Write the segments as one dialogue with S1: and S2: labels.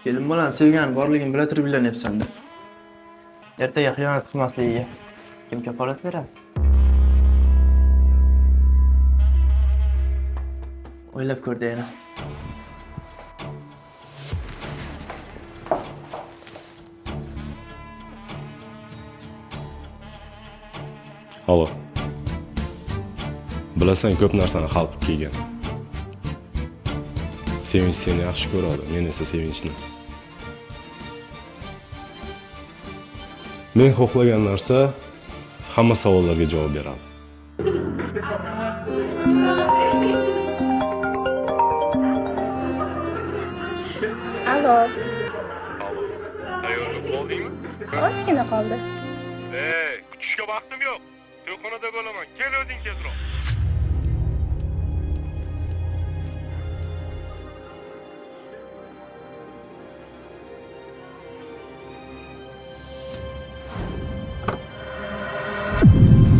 S1: Kelin bolam sevgani borligini bila turib uylanyapsan-da. Ertaga xiyonat qilmasligiga kim kafolat beradi? O'ylab ko'r deyna.
S2: Alo. Bilasan ko'p narsani hal qilib kelgan. Sevinch seni yaxshi ko'radi, men esa sevinchni. Men xohlagan narsa hamma savollarga javob beradi.
S3: Alo,
S2: Tayyorlik bo'ldingmi?
S3: ozgina qoldi.
S2: Kutishga vaqtim yo'q. To'yxonada bo'laman. Kel o'zing tezroq.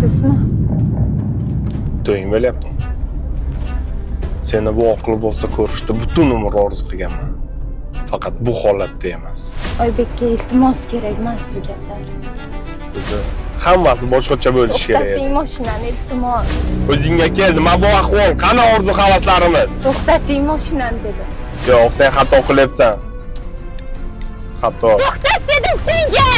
S3: Sizmi?
S2: To'ying bo'lyapti. Seni bu oqli bo'lsa ko'rishda butun umr orzu qilganman. Faqat bu holatda emas.
S3: Oybekka iltimos kerak emas bu gaplar.
S2: Bizi hammasi boshqacha bo'lishi kerak.
S3: To'xtating mashinani, iltimos.
S2: O'zingga kel, nima bu ahvol? Qani orzu havaslarimiz?
S3: To'xtating mashinani dedim.
S2: Yo'q, sen xato qilyapsan. Xato.
S3: To'xtat dedim senga!